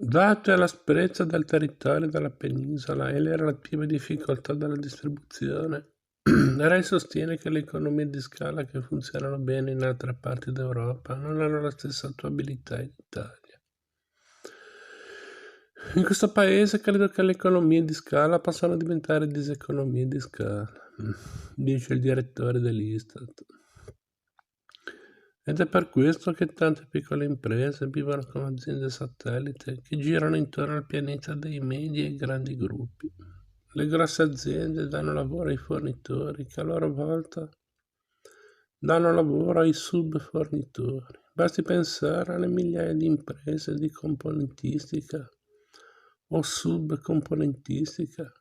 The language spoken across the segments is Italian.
Date l'asprezza del territorio della penisola e le relative difficoltà della distribuzione, Ray sostiene che le economie di scala che funzionano bene in altre parti d'Europa non hanno la stessa attuabilità in Italia. In questo paese credo che le economie di scala possano diventare diseconomie di scala, dice il direttore dell'Istat. Ed è per questo che tante piccole imprese vivono come aziende satellite che girano intorno al pianeta dei medi e grandi gruppi. Le grosse aziende danno lavoro ai fornitori che a loro volta danno lavoro ai subfornitori. Basti pensare alle migliaia di imprese di componentistica o subcomponentistica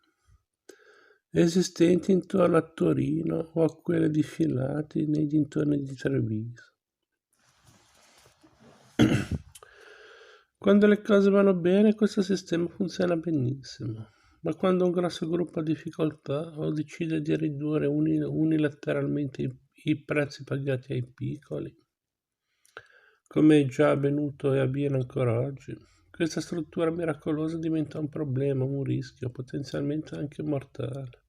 esistenti intorno a Torino o a quelle di Filati nei dintorni di Treviso. Quando le cose vanno bene, questo sistema funziona benissimo, ma quando un grosso gruppo ha difficoltà o decide di ridurre unilateralmente i prezzi pagati ai piccoli, come è già avvenuto e avviene ancora oggi, questa struttura miracolosa diventa un problema, un rischio, potenzialmente anche mortale.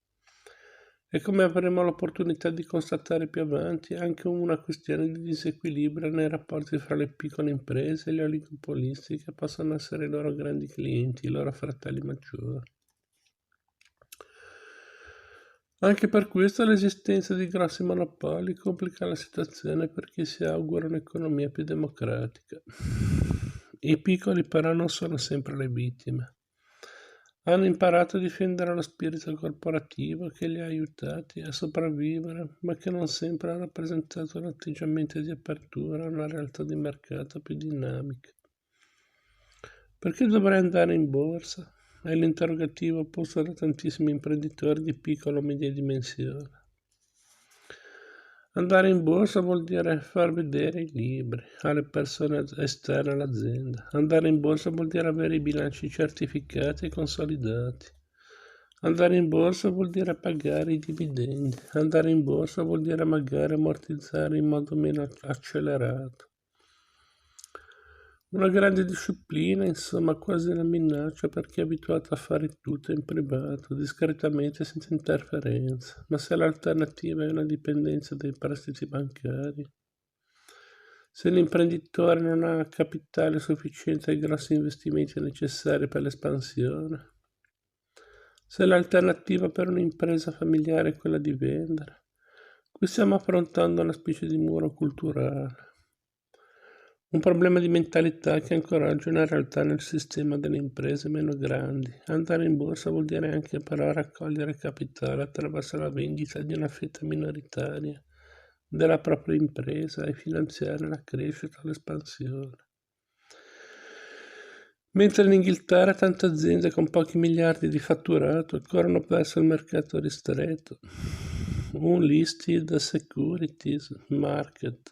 E come avremo l'opportunità di constatare più avanti, è anche una questione di disequilibrio nei rapporti fra le piccole imprese e gli oligopolisti che possono essere i loro grandi clienti, i loro fratelli maggiori. Anche per questo l'esistenza di grossi monopoli complica la situazione per chi si augura un'economia più democratica. I piccoli però non sono sempre le vittime. Hanno imparato a difendere lo spirito corporativo che li ha aiutati a sopravvivere, ma che non sempre ha rappresentato un atteggiamento di apertura a una realtà di mercato più dinamica. Perché dovrei andare in borsa? È l'interrogativo posto da tantissimi imprenditori di piccola o media dimensione. Andare in borsa vuol dire far vedere i libri alle persone esterne all'azienda. Andare in borsa vuol dire avere i bilanci certificati e consolidati. Andare in borsa vuol dire pagare i dividendi. Andare in borsa vuol dire magari ammortizzare in modo meno accelerato. Una grande disciplina, insomma, quasi una minaccia per chi è abituato a fare tutto in privato, discretamente, senza interferenze. Ma se l'alternativa è una dipendenza dai prestiti bancari, se l'imprenditore non ha capitale sufficiente ai grossi investimenti necessari per l'espansione, se l'alternativa per un'impresa familiare è quella di vendere, qui stiamo affrontando una specie di muro culturale. Un problema di mentalità che ancora oggi è una realtà nel sistema delle imprese meno grandi. Andare in borsa vuol dire anche però raccogliere capitale attraverso la vendita di una fetta minoritaria della propria impresa e finanziare la crescita e l'espansione. Mentre in Inghilterra tante aziende con pochi miliardi di fatturato corrono verso il mercato ristretto, un listed securities market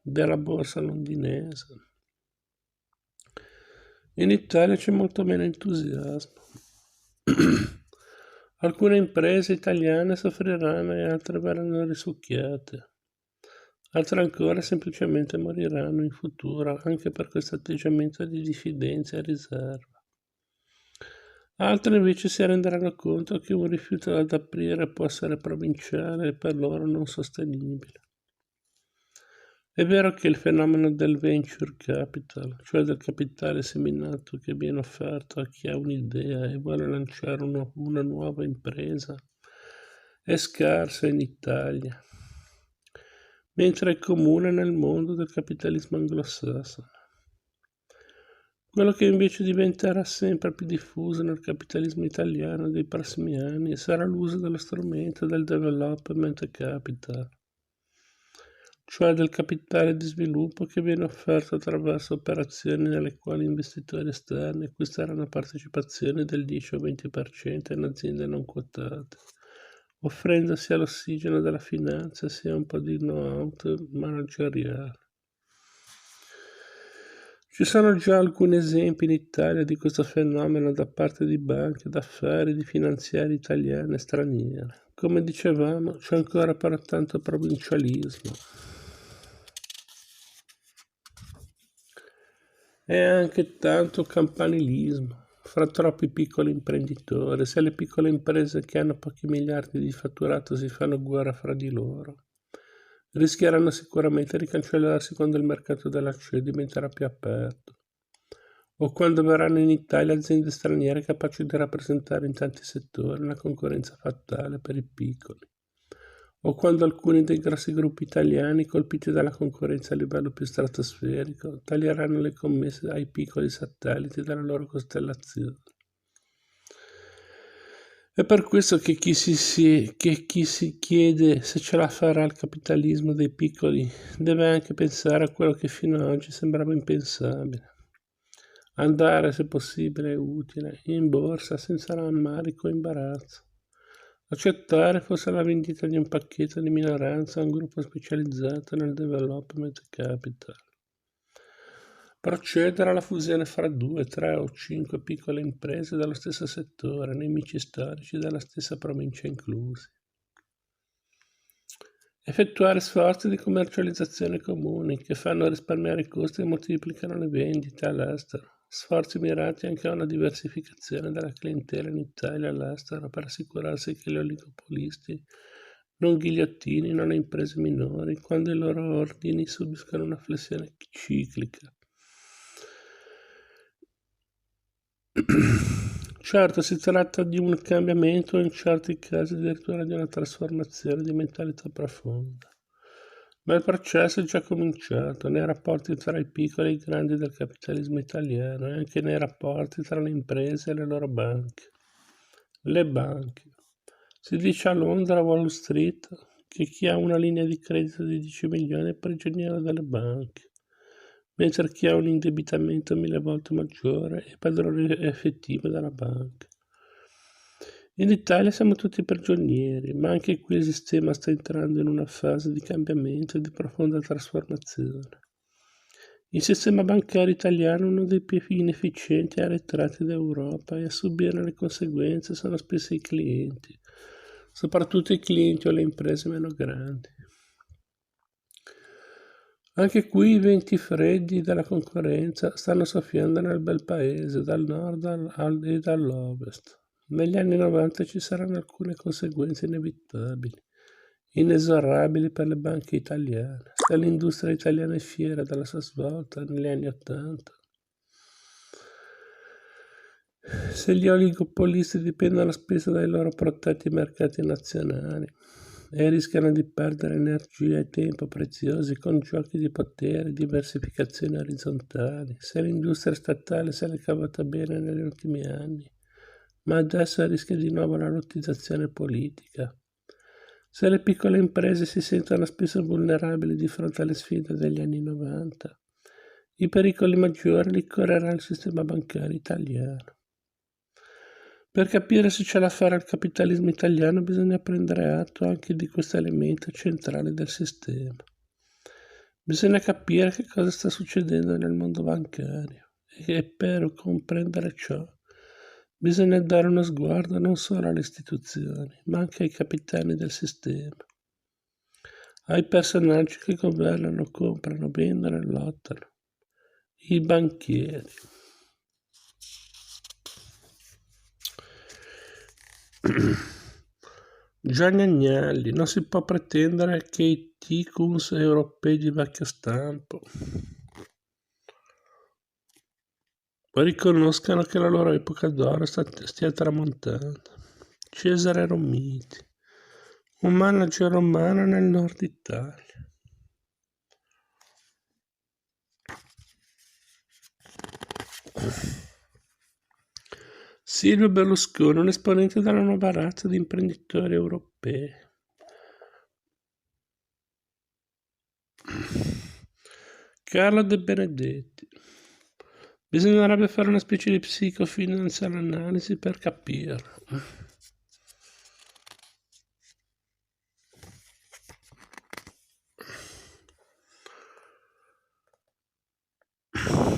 della borsa londinese. In Italia c'è molto meno entusiasmo. Alcune imprese italiane soffriranno e altre verranno risucchiate. Altre ancora semplicemente moriranno in futuro anche per questo atteggiamento di diffidenza e riserva. Altre invece si renderanno conto che un rifiuto ad aprire può essere provinciale e per loro non sostenibile. È vero che il fenomeno del venture capital, cioè del capitale seminato che viene offerto a chi ha un'idea e vuole lanciare una nuova impresa, è scarso in Italia, mentre è comune nel mondo del capitalismo anglosassone. Quello che invece diventerà sempre più diffuso nel capitalismo italiano dei prossimi anni sarà l'uso dello strumento del development capital, cioè del capitale di sviluppo che viene offerto attraverso operazioni nelle quali investitori esterni acquisteranno partecipazioni del 10 o 20% in aziende non quotate, offrendo sia l'ossigeno della finanza sia un po' di know-how manageriale. Ci sono già alcuni esempi in Italia di questo fenomeno da parte di banche d'affari, di finanziari italiane e straniere. Come dicevamo, c'è ancora però tanto provincialismo. È anche tanto campanilismo fra troppi piccoli imprenditori. Se le piccole imprese che hanno pochi miliardi di fatturato si fanno guerra fra di loro, rischieranno sicuramente di cancellarsi quando il mercato dell'acciaio diventerà più aperto, o quando verranno in Italia aziende straniere capaci di rappresentare in tanti settori una concorrenza fatale per i piccoli, o quando alcuni dei grossi gruppi italiani, colpiti dalla concorrenza a livello più stratosferico, taglieranno le commesse ai piccoli satelliti della loro costellazione. È per questo che chi si chiede se ce la farà il capitalismo dei piccoli deve anche pensare a quello che fino ad oggi sembrava impensabile. Andare, se possibile, è utile, in borsa senza rammarico e imbarazzo. Accettare fosse la vendita di un pacchetto di minoranza a un gruppo specializzato nel development capital. Procedere alla fusione fra 2, 3 o 5 piccole imprese dello stesso settore, nemici storici della stessa provincia inclusi. Effettuare sforzi di commercializzazione comuni che fanno risparmiare i costi e moltiplicano le vendite all'estero. Sforzi mirati anche a una diversificazione della clientela in Italia e all'estero per assicurarsi che gli oligopolisti non ghigliottinino le imprese minori quando i loro ordini subiscono una flessione ciclica. Certo, si tratta di un cambiamento, in certi casi addirittura di una trasformazione di mentalità profonda. Ma il processo è già cominciato nei rapporti tra i piccoli e i grandi del capitalismo italiano e anche nei rapporti tra le imprese e le loro banche. Le banche. Si dice a Londra, a Wall Street, che chi ha una linea di credito di 10 milioni è prigioniero delle banche, mentre chi ha un indebitamento 1000 volte maggiore è padrone effettivo della banca. In Italia siamo tutti prigionieri, ma anche qui il sistema sta entrando in una fase di cambiamento e di profonda trasformazione. Il sistema bancario italiano è uno dei più inefficienti e arretrati d'Europa e a subire le conseguenze sono spesso i clienti, soprattutto i clienti o le imprese meno grandi. Anche qui i venti freddi della concorrenza stanno soffiando nel bel paese, dal nord e dall'ovest. Negli anni 90 ci saranno alcune conseguenze inevitabili, inesorabili per le banche italiane. Se l'industria italiana è fiera della sua svolta negli anni 80, se gli oligopolisti dipendono spesso dai loro protetti mercati nazionali e rischiano di perdere energia e tempo preziosi con giochi di potere e diversificazioni orizzontali, se l'industria statale se l'è cavata bene negli ultimi anni, ma adesso rischia di nuovo la lottizzazione politica. Se le piccole imprese si sentono spesso vulnerabili di fronte alle sfide degli anni 90, i pericoli maggiori li correrà il sistema bancario italiano. Per capire se ce la farà il capitalismo italiano bisogna prendere atto anche di questo elemento centrale del sistema. Bisogna capire che cosa sta succedendo nel mondo bancario e per comprendere ciò bisogna dare uno sguardo non solo alle istituzioni, ma anche ai capitani del sistema, ai personaggi che governano, comprano, vendono e lottano, i banchieri. Gianni Agnelli, non si può pretendere che i tycoons europei di vecchio stampo riconoscano che la loro epoca d'oro stia tramontando. Cesare era un mito, un manager romano nel nord Italia. Silvio Berlusconi, un esponente della nuova razza di imprenditori europei. Carlo De Benedetti. Bisognerebbe fare una specie di psicofinanziale analisi per capirlo.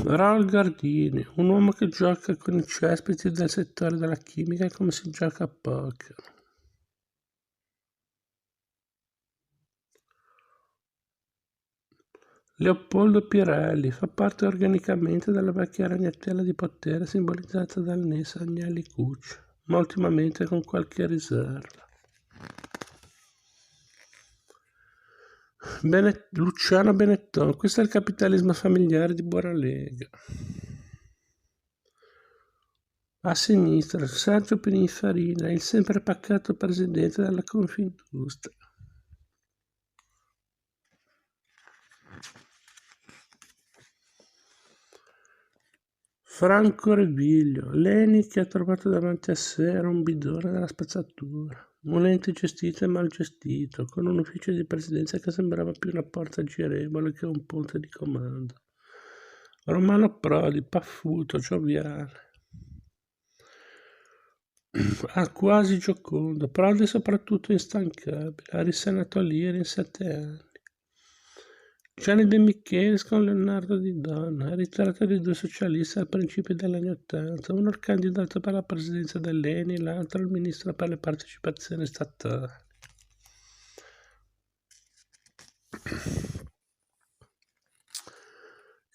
Raul Gardini, un uomo che gioca con i cespiti del settore della chimica come si gioca a poker. Leopoldo Pirelli fa parte organicamente della vecchia ragnatela di potere simbolizzata dal Ness Agnelli Cucci, ma ultimamente con qualche riserva. Luciano Benetton, questo è il capitalismo familiare di Buonalega. A sinistra, Sergio Pininfarina, il sempre pacato presidente della Confindustria. Franco Reviglio, Leni che ha trovato davanti a sé era un bidone della spazzatura, un ente gestito e mal gestito, con un ufficio di presidenza che sembrava più una porta girevole che un ponte di comando. Romano Prodi, paffuto, gioviale, quasi giocondo, Prodi soprattutto instancabile, ha risanato l'IRI in 7 anni. Gianni De Michelis con Leonardo Di Donna, ritratto di due socialisti al principio degli anni '80, uno il candidato per la presidenza dell'ENI, l'altro il ministro per le partecipazioni statali.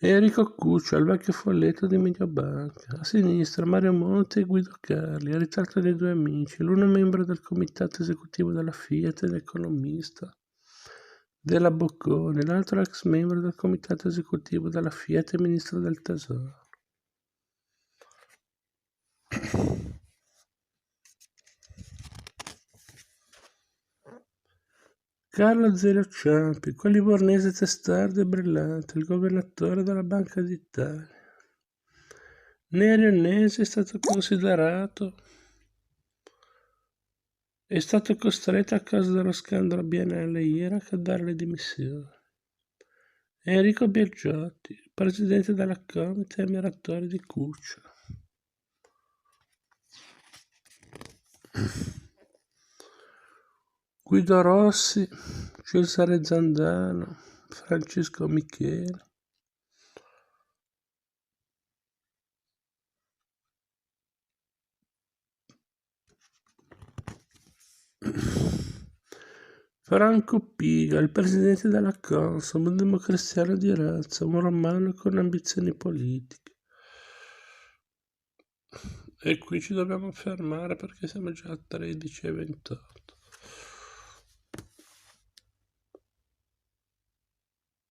Enrico Cuccio, il vecchio folletto di Mediobanca. A sinistra Mario Monti e Guido Carli, ritratto dei due amici, l'uno membro del comitato esecutivo della Fiat ed economista della Bocconi, l'altro ex membro del comitato esecutivo della Fiat e ministro del Tesoro. Carlo Azeglio Ciampi, quel livornese testardo e brillante, il governatore della Banca d'Italia. Neri Onnesi è stato costretto a causa dello scandalo Biennale Iraq a dare le dimissioni. Enrico Biagiotti, presidente della Comite ammiratore di Cuccio. Guido Rossi, Cesare Zandano, Francesco Micheli. Franco Piga, il presidente della Consob, un democristiano di razza, un romano con ambizioni politiche. E qui ci dobbiamo fermare perché siamo già a 13:28.